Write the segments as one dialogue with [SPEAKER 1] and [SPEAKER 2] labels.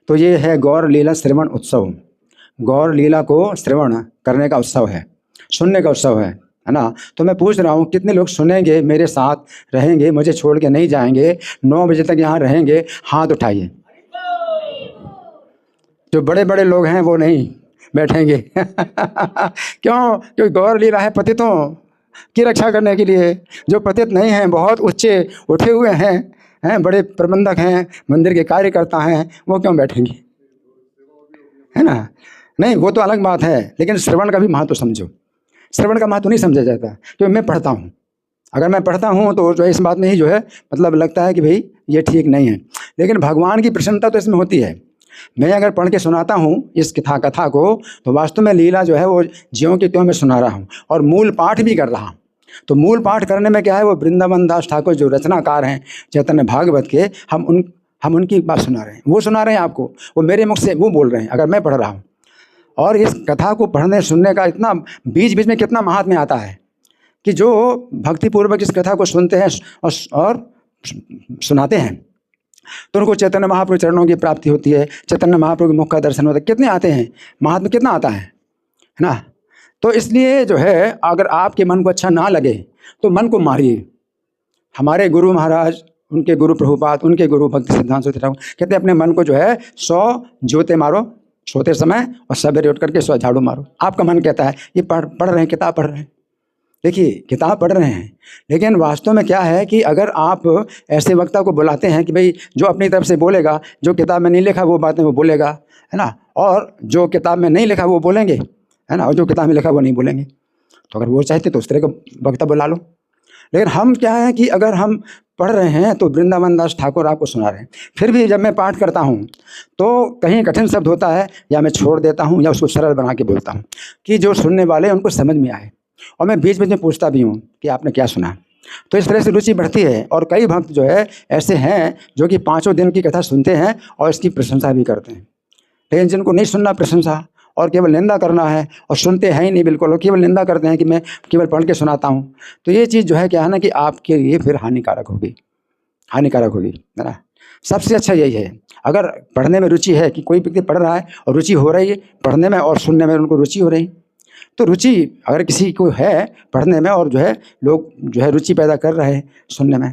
[SPEAKER 1] तो ये है गौर लीला श्रवण उत्सव। गौर लीला को श्रवण करने का उत्सव है, सुनने का उत्सव है ना। तो मैं पूछ रहा हूँ कितने लोग सुनेंगे, मेरे साथ रहेंगे, मुझे छोड़ के नहीं जाएंगे, 9 बजे तक यहाँ रहेंगे? हाथ उठाइए। जो बड़े बड़े लोग हैं वो नहीं बैठेंगे क्यों? क्योंकि गौर लीला है पतितों की रक्षा करने के लिए। जो पतित नहीं हैं, बहुत ऊंचे उठे हुए हैं, बड़े प्रबंधक हैं, मंदिर के कार्यकर्ता हैं, वो क्यों बैठेंगे? है ना। नहीं, वो तो अलग बात है, लेकिन श्रवण का भी महत्व समझो। श्रवण का महत्व नहीं समझा जाता, क्योंकि मैं पढ़ता हूँ। अगर मैं पढ़ता हूँ तो जो इस बात में ही जो है मतलब लगता है कि भाई ये ठीक नहीं है, लेकिन भगवान की प्रसन्नता तो इसमें होती है। मैं अगर पढ़ के सुनाता हूँ इस कथा को, तो वास्तव में लीला जो है वो ज्यों की त्यों मैं सुना रहा हूँ और मूल पाठ भी कर रहा हूँ। तो मूल पाठ करने में क्या है, वो वृंदावन दास ठाकुर जो रचनाकार हैं चैतन्य भागवत के, हम उनकी बात सुना रहे हैं, वो सुना रहे हैं आपको, वो मेरे मुख से वो बोल रहे हैं अगर मैं पढ़ रहा हूँ। और इस कथा को पढ़ने सुनने का इतना बीच बीच में कितना महात्म्य आता है कि जो भक्तिपूर्वक इस कथा को सुनते हैं और सुनाते हैं, तो उनको चैतन्य महाप्रभु चरणों की प्राप्ति होती है, चैतन्य महाप्रभु के मुख का दर्शन होता है। कितने आते हैं, महात्मा कितना आता है ना। तो इसलिए जो है अगर आपके मन को अच्छा ना लगे तो मन को मारिए। हमारे गुरु महाराज, उनके गुरु प्रभुपाद, उनके गुरु भक्ति सिद्धांत सूत्र कहते हैं अपने मन को जो है 100 जोते मारो सोते समय और सवेरे उठ करके 100 झाड़ू मारो। आपका मन कहता है ये पढ़ रहे हैं, किताब पढ़ रहे हैं। देखिए किताब पढ़ रहे हैं, लेकिन वास्तव में क्या है कि अगर आप ऐसे वक्ता को बुलाते हैं कि भाई जो अपनी तरफ से बोलेगा, जो किताब में नहीं लिखा वो बातें वो बोलेगा, है ना, और जो किताब में नहीं लिखा वो बोलेंगे, है ना, और जो किताब में लिखा वो नहीं बोलेंगे। तो अगर वो चाहते तो उस तरह का वक्ता बुला लो। लेकिन हम क्या है कि अगर हम पढ़ रहे हैं तो वृंदावन दास ठाकुर आपको सुना रहे हैं। फिर भी जब मैं पाठ करता हूँ तो कहीं कठिन शब्द होता है, या मैं छोड़ देता हूँ या उसको सरल बना के बोलता हूँ कि जो सुनने वाले उनको समझ में आए। और मैं बीच बीच में पूछता भी हूँ कि आपने क्या सुना। तो इस तरह से रुचि बढ़ती है। और कई भक्त जो है ऐसे हैं जो कि 5 दिन की कथा सुनते हैं और इसकी प्रशंसा भी करते हैं। लेकिन जिनको नहीं सुनना प्रशंसा और केवल निंदा करना है और सुनते हैं ही नहीं बिल्कुल, और केवल निंदा करते हैं कि मैं केवल पढ़ के सुनाता हूँ, तो ये चीज़ जो है क्या है ना कि आपके लिए फिर हानिकारक होगी, है ना। सबसे अच्छा यही है, अगर पढ़ने में रुचि है कि कोई व्यक्ति पढ़ रहा है और रुचि हो रही है पढ़ने में और सुनने में, उनको रुचि हो रही, तो रुचि अगर किसी को है पढ़ने में और जो है लोग जो है रुचि पैदा कर रहे हैं सुनने में,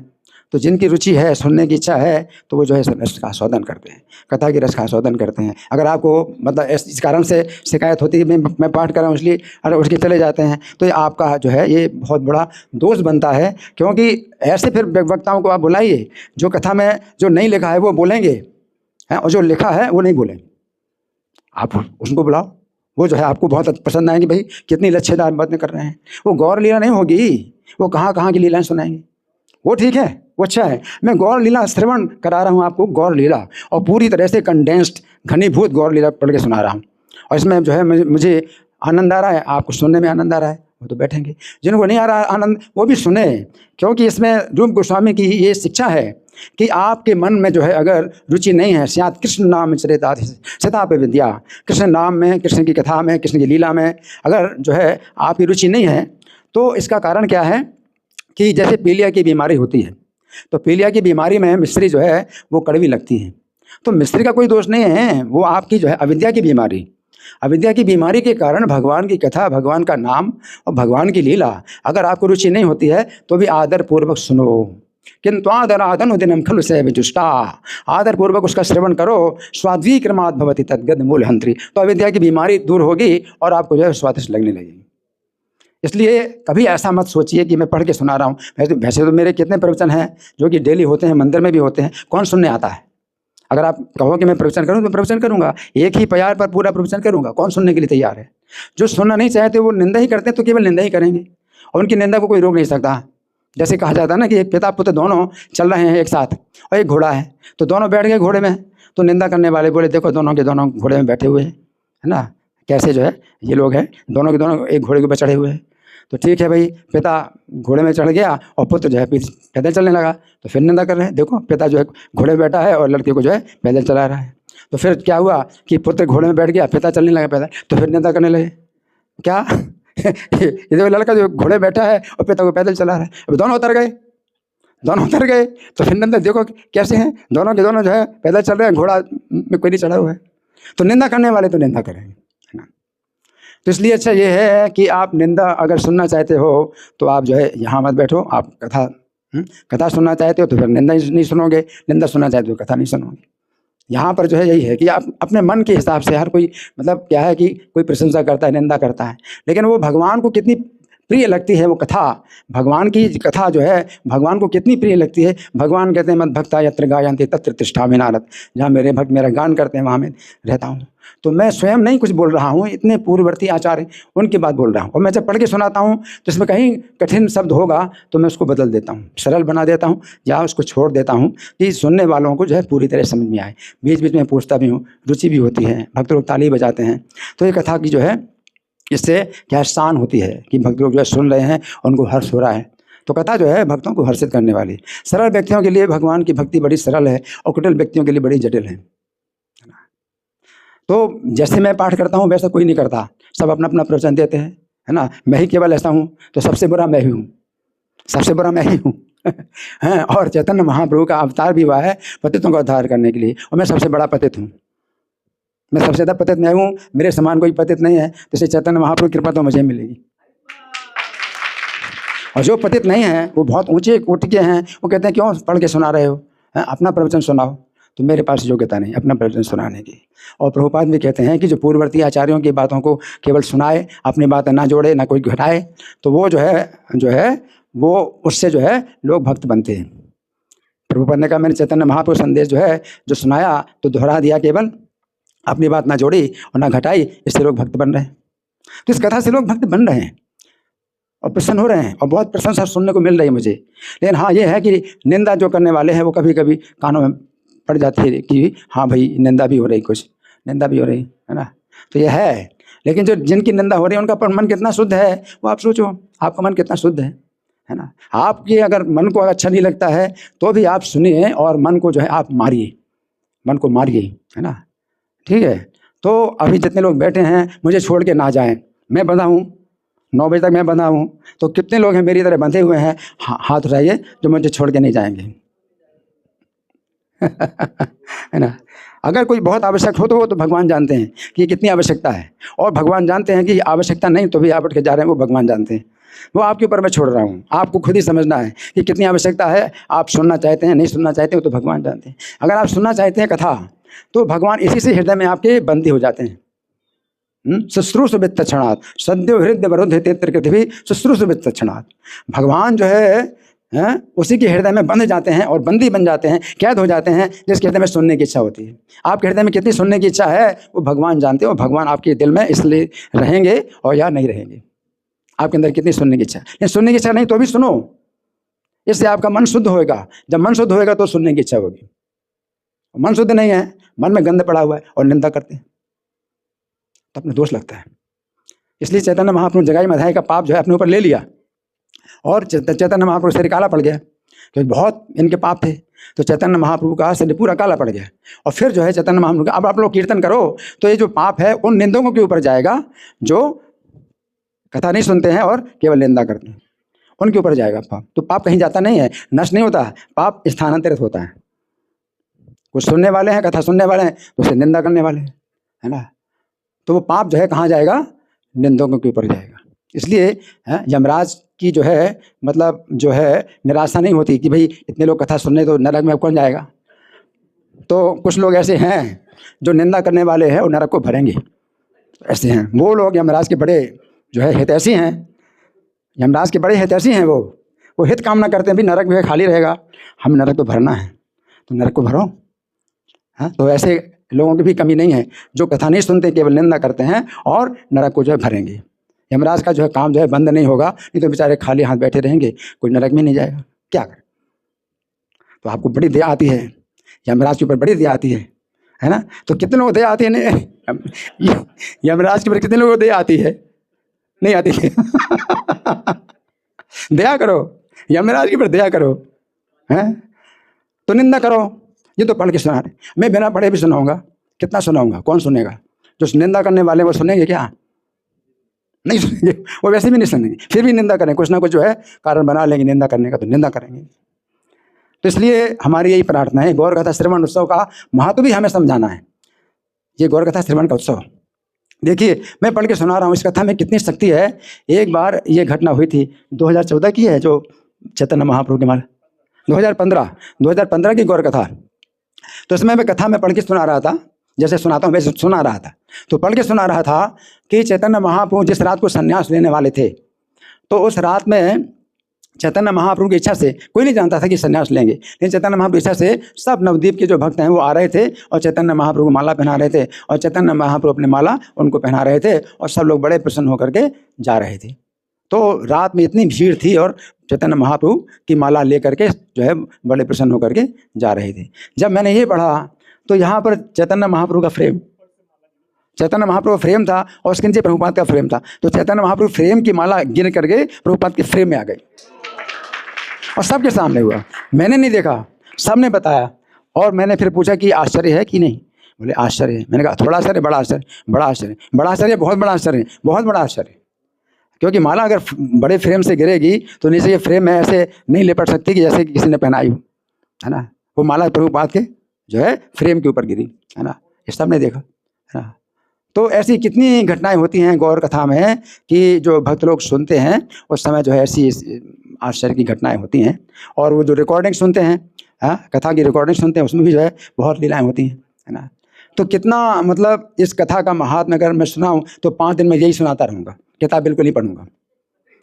[SPEAKER 1] तो जिनकी रुचि है, सुनने की इच्छा है, तो वो जो है रस का आस्वादन करते हैं, कथा की रस का आस्वादन करते हैं। अगर आपको मतलब इस कारण से शिकायत होती है मैं पाठ कर रहा हूँ इसलिए अगर उठ के चले जाते हैं, तो ये आपका जो है ये बहुत बड़ा दोष बनता है। क्योंकि ऐसे फिर वक्ताओं को आप बुलाइए जो कथा में जो नहीं लिखा है वो बोलेंगे, हैं, और जो लिखा है वो नहीं बोलेंगे। आप उसको बुलाओ, वो जो है आपको बहुत पसंद आएंगे, भाई कितनी लच्छेदार बातें कर रहे हैं। वो गौर लीला नहीं होगी, वो कहाँ की लीलाएं सुनाएंगे। वो ठीक है, वो अच्छा है। मैं गौर लीला श्रवण करा रहा हूँ आपको, गौर लीला, और पूरी तरह से कंडेंस्ड घनीभूत गौर लीला पढ़ के सुना रहा हूँ। और इसमें जो है मुझे आनंद आ रहा है, आपको सुनने में आनंद आ रहा है, वो तो बैठेंगे। जिनको नहीं आ रहा आनंद वो भी सुने, क्योंकि इसमें रूप गोस्वामी की ये शिक्षा है कि आपके मन में जो है अगर रुचि नहीं है, स्यात् कृष्ण नाम चरिता सताप विद्या, कृष्ण नाम में, कृष्ण की कथा में, कृष्ण की लीला में अगर जो है आपकी रुचि नहीं है, तो इसका कारण क्या है कि जैसे पीलिया की बीमारी होती है, तो पीलिया की बीमारी में मिश्री जो है वो कड़वी लगती है। तो मिश्री का कोई दोष नहीं है, वो आपकी जो है अविद्या की बीमारी, अविद्या की बीमारी के कारण भगवान की कथा, भगवान का नाम और भगवान की लीला अगर आपको रुचि नहीं होती है तो भी आदर पूर्वक सुनो। किंतु आदरादन दिनम खलु से विजुष्टा, आदर पूर्वक उसका श्रवण करो। स्वाद्वी क्रमात् भवति तद्गद मूल हंत्री, तो अविद्या की बीमारी दूर होगी और आपको जो है स्वादिष्ट लगने लगेगी। इसलिए कभी ऐसा मत सोचिए कि मैं पढ़ के सुना रहा हूँ। वैसे तो मेरे कितने प्रवचन हैं जो कि डेली होते हैं, मंदिर में भी होते हैं, कौन सुनने आता है? अगर आप कहो कि मैं प्रवचन करूँ तो प्रवचन करूँगा, एक ही प्यार पर पूरा प्रवचन करूँगा, कौन सुनने के लिए तैयार है? जो सुनना नहीं चाहते वो निंदा ही करते हैं, तो केवल निंदा ही करेंगे और उनकी निंदा को कोई रोक नहीं सकता। जैसे कहा जाता है ना कि एक पिता पुत्र दोनों चल रहे हैं एक साथ और एक घोड़ा है, तो दोनों बैठ गए घोड़े में, तो निंदा करने वाले बोले देखो दोनों के दोनों घोड़े में बैठे हुए हैं, है ना, कैसे जो है ये लोग हैं, दोनों के दोनों एक घोड़े के ऊपर चढ़े हुए हैं। तो ठीक है भाई, पिता घोड़े में चढ़ गया और पुत्र जो है पैदल चलने लगा, तो फिर निंदा कर रहे हैं, देखो पिता जो है घोड़े में बैठा है और लड़के को जो है पैदल चला रहा है। तो फिर क्या हुआ कि पुत्र घोड़े में बैठ गया, पिता चलने लगा पैदल, तो फिर निंदा करने लगे। क्या ये देखो लड़का जो घोड़े में बैठा है और पिता को पैदल चला रहा है, अब दोनों उतर गए, दोनों उतर गए तो फिर निंदा देखो कैसे हैं, दोनों के दोनों जो है पैदल चल रहे हैं, घोड़ा में कोई नहीं चढ़ा हुआ है। तो निंदा करने वाले तो निंदा करेंगे, है ना। तो इसलिए अच्छा ये है कि आप निंदा अगर सुनना चाहते हो तो आप जो है यहाँ मत बैठो, आप कथा सुनना चाहते हो तो फिर निंदा नहीं सुनोगे, निंदा सुनना चाहते हो कथा नहीं सुनोगे। यहाँ पर जो है यही है कि आप अपने मन के हिसाब से, हर कोई मतलब क्या है कि कोई प्रशंसा करता है, निंदा करता है, लेकिन वो भगवान को कितनी प्रिय लगती है वो कथा, भगवान की कथा जो है भगवान को कितनी प्रिय लगती है। भगवान कहते हैं मद भक्ता यत्र गायन्ति तत्र तिष्ठामि नारद, जहाँ मेरे भक्त मेरा गान करते हैं वहाँ मैं रहता हूँ। तो मैं स्वयं नहीं कुछ बोल रहा हूँ, इतने पूर्ववर्ती आचार्य उनकी बात बोल रहा हूँ। और मैं जब पढ़ के सुनाता हूँ तो इसमें कहीं कठिन शब्द होगा तो मैं उसको बदल देता हूँ, सरल बना देता हूँ, या उसको छोड़ देता हूँ कि सुनने वालों को जो है पूरी तरह समझ में आए। बीच बीच में पूछता भी हूँ, रुचि भी होती है, भक्त लोग ताली बजाते हैं। तो ये कथा की जो है इससे क्या शान होती है कि भक्त लोग जो है सुन रहे हैं, उनको हर्ष हो रहा है। तो कथा जो है भक्तों को हर्षित करने वाली। सरल व्यक्तियों के लिए भगवान की भक्ति बड़ी सरल है और कुटिल व्यक्तियों के लिए बड़ी जटिल है। तो जैसे मैं पाठ करता हूँ वैसा कोई नहीं करता, सब अपना अपना प्रवचन देते हैं, है ना। मैं ही केवल ऐसा हूँ, तो सबसे बुरा मैं ही हूँ, सबसे बुरा मैं ही हूँ हैं। और चैतन्य महाप्रभु का अवतार भी हुआ है पतितों का उद्धार करने के लिए, और मैं सबसे बड़ा पतित हूँ, मैं सबसे ज़्यादा पतित मैं हूँ, मेरे समान कोई पतित नहीं है। तो इसलिए चैतन्य महाप्रभु की कृपा तो मुझे मिलेगी। और जो पतित नहीं है वो बहुत ऊंचे कोटि के हैं, वो कहते हैं क्यों पढ़ के सुना रहे हो, हैं अपना प्रवचन सुनाओ। तो मेरे पास योग्यता नहीं अपना प्रवचन सुनाने की। और प्रभुपाद भी कहते हैं कि जो पूर्ववर्ती आचार्यों की बातों को केवल सुनाए, अपनी बात ना जोड़े ना कोई घटाए, तो वो जो है वो उससे जो है लोग भक्त बनते हैं। प्रभुपाद ने कहा मैंने चैतन्य महाप्रभु संदेश जो है जो सुनाया तो दोहरा दिया, केवल अपनी बात ना जोड़ी और ना घटाई, इससे लोग भक्त बन रहे हैं। तो इस कथा से लोग भक्त बन रहे हैं और प्रसन्न हो रहे हैं और बहुत प्रशंसा सुनने को मिल रही है मुझे। लेकिन हाँ ये है कि निंदा जो करने वाले हैं वो कभी कभी कानों में पड़ जाती है कि हाँ भाई निंदा भी हो रही, कुछ निंदा भी हो रही है ना। तो ये है, लेकिन जो जिनकी निंदा हो रही है उनका मन कितना शुद्ध है वो आप सोचो, आपका मन कितना शुद्ध है ना। आपके अगर मन को अच्छा नहीं लगता है तो भी आप सुनिए और मन को जो है आप मारिए, मन को मारिए, है ना। ठीक है। तो अभी जितने लोग बैठे हैं मुझे छोड़ के ना जाएं, मैं बंधा हूँ 9 बजे तक मैं बंधा हूँ। तो कितने लोग हैं मेरी तरह बंधे हुए हैं, हाथ उठाइए जो मुझे छोड़ के नहीं जाएंगे है ना। अगर कोई बहुत आवश्यक हो तो वो तो भगवान जानते हैं कि कितनी आवश्यकता है, और भगवान जानते हैं कि आवश्यकता नहीं तो भी आप उठ के जा रहे हैं, वो भगवान जानते हैं। वो आपके ऊपर मैं छोड़ रहा हूँ, आपको खुद ही समझना है कि कितनी आवश्यकता है। आप सुनना चाहते हैं नहीं सुनना चाहते हो तो भगवान जानते हैं। अगर आप सुनना चाहते हैं कथा तो भगवान इसी से हृदय में आपके बंदी हो जाते हैं। शुश्रूष वित्त क्षणात् सद्यो हृदय वरुद्ध पृथ्वी शुश्रूष वित्त क्षणात्। भगवान जो है उसी के हृदय में बंध जाते हैं और बंदी बन जाते हैं, कैद हो जाते हैं जिसके हृदय में सुनने की इच्छा होती है। आपके हृदय में कितनी सुनने की इच्छा है वो भगवान जानते हो। भगवान आपके दिल में इसलिए रहेंगे और या नहीं रहेंगे, आपके अंदर कितनी सुनने की इच्छा है। लेकिन सुनने की इच्छा नहीं तो भी सुनो, इससे आपका मन शुद्ध होएगा। जब मन शुद्ध होएगा तो सुनने की इच्छा होगी। मन शुद्ध नहीं है, मन में गंध पड़ा हुआ है और निंदा करते हैं तो अपने दोष लगता है। इसलिए चैतन्य महाप्रभु जगाई मधाई का पाप जो है अपने ऊपर ले लिया, और चैतन्य महाप्रभु शरीर काला पड़ गया क्योंकि बहुत इनके पाप थे। तो चैतन्य महाप्रभु का शरीर पूरा काला पड़ गया। और फिर जो है चैतन्य महाप्रभु का अब आप लोग कीर्तन करो तो ये जो पाप है उन निंदकों के ऊपर जाएगा जो कथा नहीं सुनते हैं और केवल निंदा करते हैं, उनके ऊपर जाएगा पाप। तो पाप कहीं जाता नहीं है, नष्ट नहीं होता, पाप स्थानांतरित होता है। कुछ सुनने वाले हैं, कथा सुनने वाले हैं तो उसे निंदा करने वाले हैं, है ना। तो वो पाप जो है कहाँ जाएगा, निंदकों के ऊपर जाएगा। इसलिए यमराज की जो है मतलब जो है निराशा नहीं होती कि भाई इतने लोग कथा सुनने तो नरक में कौन जाएगा। तो कुछ लोग ऐसे हैं जो निंदा करने वाले हैं और नरक को भरेंगे, ऐसे हैं वो लोग। यमराज के बड़े जो है हितैषी हैं, यमराज के बड़े हितैषी हैं। वो हित कामना करते हैं भी नरक भी खाली रहेगा, हम नरक को भरना है तो नरक को भरो। हाँ, तो ऐसे लोगों की भी कमी नहीं है जो कथा नहीं सुनते केवल निंदा करते हैं और नरक को जो है भरेंगे। यमराज का जो है काम जो है बंद नहीं होगा, नहीं तो बेचारे खाली हाथ बैठे रहेंगे, कोई नरक में नहीं जाएगा, क्या करें। तो आपको बड़ी दया आती है, यमराज के ऊपर बड़ी दया आती है ना। तो कितने लोगों को दया आती है यमराज के ऊपर कितने लोगों को दया आती है, नहीं आती है दया करो, यमराज के ऊपर दया करो, हैं तो निंदा करो। ये तो पढ़ के सुना रहे, मैं बिना पढ़े भी सुनाऊंगा, कितना सुनाऊंगा, कौन सुनेगा। जो निंदा करने वाले वो सुनेंगे क्या, नहीं सुनेंगे, वो वैसे भी नहीं सुनेंगे, फिर भी निंदा करें, कुछ ना कुछ जो है कारण बना लेंगे निंदा करने का, तो निंदा करेंगे। तो इसलिए हमारी यही प्रार्थना है, गौर कथा श्रवण उत्सव का महत्व भी हमें समझाना है। ये गौर कथा श्रवण का उत्सव, देखिए मैं पढ़ के सुना रहा हूँ, इस कथा में कितनी शक्ति है। एक बार ये घटना हुई थी, 2014 की है, जो चैतन्य महाप्रभु के माल 2015 की गौर कथा। तो इसमें मैं कथा में पढ़ के सुना रहा था, जैसे सुनाता हूँ वैसे सुना रहा था। तो पढ़ के सुना रहा था कि चैतन्य महाप्रभु जिस रात को संन्यास लेने वाले थे, तो उस रात में चैतन्य महाप्रभु की इच्छा से, कोई नहीं जानता था कि संन्यास लेंगे, लेकिन चैतन्य महाप्रभु की इच्छा से सब नवद्वीप के जो भक्त हैं वो आ रहे थे और चैतन्य महाप्रभु को माला पहना रहे थे, और चैतन्य महाप्रभु अपने माला उनको पहना रहे थे, और सब लोग बड़े प्रसन्न होकर के जा रहे थे। तो रात में इतनी भीड़ थी और चैतन्य महाप्रभु की माला लेकर के जो है बड़े प्रसन्न होकर के जा रहे थे। जब मैंने ये पढ़ा तो यहाँ पर चैतन्य महाप्रभु का फ्रेम, चैतन्य महाप्रभु फ्रेम था और उसके नीचे प्रभुपाद का फ्रेम था। तो चैतन्य महाप्रभु फ्रेम की माला गिर करके प्रभुपाद के फ्रेम में आ गई और सबके सामने हुआ। मैंने नहीं देखा, सबने बताया, और मैंने फिर पूछा कि आश्चर्य है कि नहीं। बोले आश्चर्य है। मैंने कहा थोड़ा आश्चर्य, बड़ा आश्चर्य, बड़ा आश्चर्य, बड़ा आश्चर्य, बहुत बड़ा आश्चर्य, बहुत बड़ा आश्चर्य। क्योंकि माला अगर बड़े फ्रेम से गिरेगी तो नीचे ये फ्रेम में ऐसे नहीं लिपट सकती कि जैसे कि किसी ने पहनाई हो, है ना। वो माला प्रभुपाद के जो है फ्रेम के ऊपर गिरी, है ना, ये सब ने देखा, है ना। तो ऐसी कितनी घटनाएं होती हैं गौर कथा में कि जो भक्त लोग सुनते हैं उस समय जो है ऐसी आश्चर्य की घटनाएं होती हैं। और वो जो रिकॉर्डिंग सुनते हैं, कथा की रिकॉर्डिंग सुनते हैं, उसमें भी जो है बहुत लीलाएं होती हैं, है ना। तो कितना मतलब इस कथा का महात्म्य अगर मैं सुनाऊँ तो 5 दिन में यही सुनाता रहूँगा, किताब बिल्कुल नहीं पढ़ूंगा।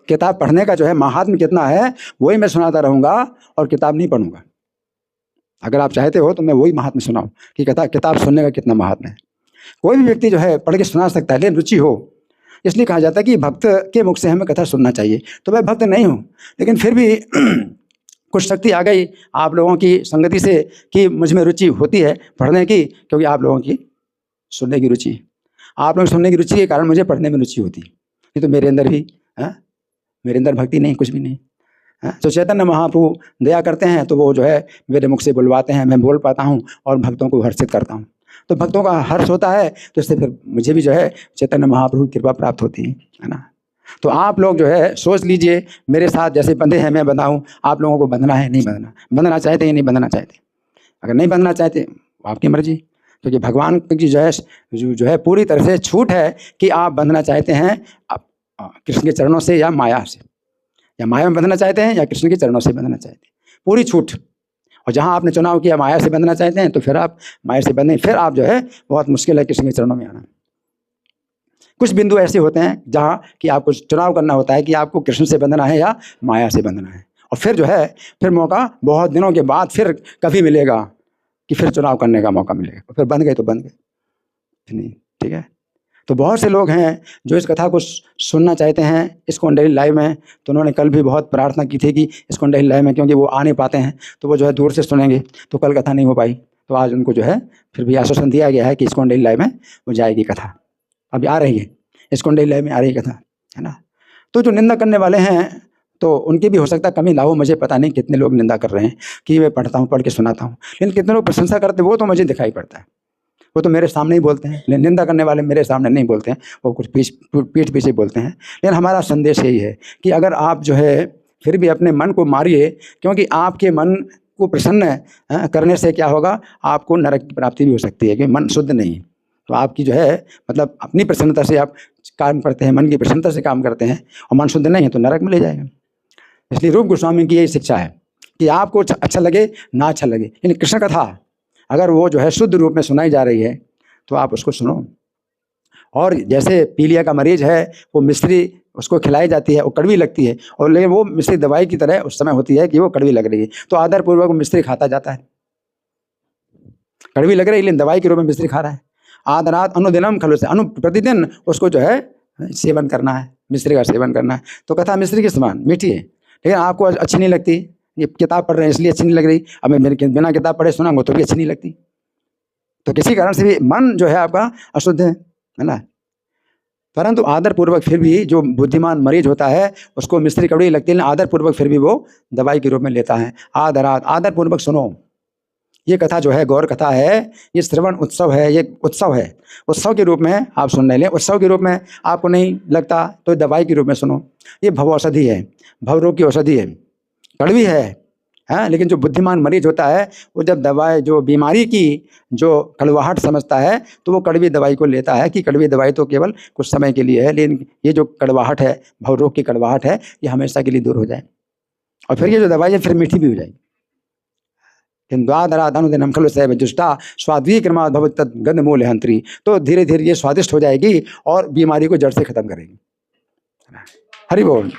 [SPEAKER 1] किताब पढ़ने का जो है महात्म्य कितना है वही मैं सुनाता रहूँगा और किताब नहीं पढ़ूंगा। अगर आप चाहते हो तो मैं वही महात्म्य सुनाऊँ कि किताब सुनने का कितना महात्म्य है। कोई भी व्यक्ति जो है पढ़ के सुना सकता है, लेकिन रुचि हो। इसलिए कहा जाता है कि भक्त के मुख से हमें कथा सुनना चाहिए। तो मैं भक्त नहीं हूँ, लेकिन फिर भी कुछ शक्ति आ गई आप लोगों की संगति से कि मुझ में रुचि होती है पढ़ने की, क्योंकि आप लोगों की सुनने की रुचि, आप लोगों की सुनने की रुचि के कारण मुझे पढ़ने में रुचि होती है। नहीं तो मेरे अंदर भी मेरे अंदर भक्ति नहीं, कुछ भी नहीं। तो चैतन्य महाप्रभु दया करते हैं तो वो जो है मेरे मुख से बुलवाते हैं, मैं बोल पाता हूँ और भक्तों को हर्षित करता हूँ। तो भक्तों का हर्ष होता है तो इससे फिर मुझे भी जो है चैतन्य महाप्रभु की कृपा प्राप्त होती है ना। तो आप लोग जो है सोच लीजिए, मेरे साथ जैसे बंधे हैं मैं बंधाऊँ, आप लोगों को बंधना है नहीं बंधना, बंधना चाहते या नहीं बंधना चाहते। अगर नहीं बंधना चाहते आपकी मर्जी, क्योंकि भगवान की जो है पूरी तरह से छूट है कि आप बंधना चाहते हैं कृष्ण के चरणों से या माया से, या माया में बंधना चाहते हैं या कृष्ण के चरणों से बंधना चाहते हैं, पूरी छूट। और जहाँ आपने चुनाव किया माया से बंधना चाहते हैं तो फिर आप माया से बंधें, फिर आप जो है बहुत मुश्किल है कृष्ण के चरणों में आना। कुछ बिंदु ऐसे होते हैं जहाँ कि आपको चुनाव करना होता है कि आपको कृष्ण से बंधना है या माया से बंधना है, और फिर जो है फिर मौका बहुत दिनों के बाद फिर कभी मिलेगा कि फिर चुनाव करने का मौका मिलेगा। फिर बंध गए तो बंध गए नहीं, ठीक है। तो बहुत से लोग हैं जो इस कथा को सुनना चाहते हैं इस्कॉन डेली लाइव में। तो उन्होंने कल भी बहुत प्रार्थना की थी कि इस्कॉन डेली लाइव में, क्योंकि वो आ नहीं पाते हैं तो वो जो है दूर से सुनेंगे, तो कल कथा नहीं हो पाई। तो आज उनको जो है फिर भी आश्वासन दिया गया है कि इस्कॉन डेली लाइव में वो जाएगी कथा, अभी आ रही है, इस्कॉन डेली लाइव में आ रही है कथा, है ना। तो जो निंदा करने वाले हैं तो उनकी भी हो सकता है कमी ना हो, मुझे पता नहीं कितने लोग निंदा कर रहे हैं कि मैं पढ़ता हूँ, पढ़ के सुनाता हूँ, लेकिन कितने लोग प्रशंसा करते वो तो मुझे दिखाई पड़ता है। वो तो मेरे सामने ही बोलते हैं, लेकिन निंदा करने वाले मेरे सामने नहीं बोलते हैं, वो कुछ पीठ पीछे बोलते हैं। लेकिन हमारा संदेश यही है कि अगर आप जो है फिर भी अपने मन को मारिए, क्योंकि आपके मन को प्रसन्न करने से क्या होगा, आपको नरक की प्राप्ति भी हो सकती है, क्योंकि मन शुद्ध नहीं। तो आपकी जो है मतलब अपनी प्रसन्नता से आप काम करते हैं, मन की प्रसन्नता से काम करते हैं, और मन शुद्ध नहीं है तो नरक में ले जाएगा। इसलिए रूप गोस्वामी की यही शिक्षा है कि आपको अच्छा लगे ना अच्छा लगे, यानी कृष्ण कथा अगर वो जो है शुद्ध रूप में सुनाई जा रही है तो आप उसको सुनो। और जैसे पीलिया का मरीज है, वो मिश्री उसको खिलाई जाती है, वो कड़वी लगती है, और लेकिन वो मिश्री दवाई की तरह उस समय होती है कि वो कड़वी लग रही है, तो आदरपूर्वक वो मिश्री खाता जाता है। कड़वी लग रही है लेकिन दवाई के रूप में मिश्री खा रहा है। आदरात अनुदिनम खलु से, प्रतिदिन उसको जो है सेवन करना है, मिश्री का सेवन करना है। तो कथा मिश्री के समान मीठी है, लेकिन आपको अच्छी नहीं लगती, ये किताब पढ़ रहे हैं इसलिए अच्छी नहीं लग रही, अब मैं बिना किताब पढ़े सुनाऊंगा तो भी अच्छी नहीं लगती। तो किसी कारण से भी मन जो है आपका अशुद्ध है ना। परंतु आदरपूर्वक फिर भी जो बुद्धिमान मरीज होता है उसको मिश्री कड़वी लगती है, आदरपूर्वक फिर भी वो दवाई के रूप में लेता है। आदरपूर्वक सुनो। ये कथा जो है गौर कथा है, ये श्रवण उत्सव है, ये उत्सव है, उत्सव के रूप में आप सुन रहे हैं। उत्सव के रूप में आपको नहीं लगता तो दवाई के रूप में सुनो। ये भव औषधि है, भव रोग की औषधि है, कड़वी है हाँ, लेकिन जो बुद्धिमान मरीज होता है वो जब दवाई जो बीमारी की जो कड़वाहट समझता है तो वो कड़वी दवाई को लेता है कि कड़वी दवाई तो केवल कुछ समय के लिए है, लेकिन ये जो कड़वाहट है, भवरोग की कड़वाहट है, ये हमेशा के लिए दूर हो जाए और फिर ये जो दवाई है फिर मीठी भी हो जाएगी। हिंद्वादराधनुदिनम खलु सैव जुष्टा स्वाद्वी क्रमात् भवति तद् गंधमूल हंत्री। तो धीरे धीरे ये स्वादिष्ट हो जाएगी और बीमारी को जड़ से खत्म करेगी। हरि बोल।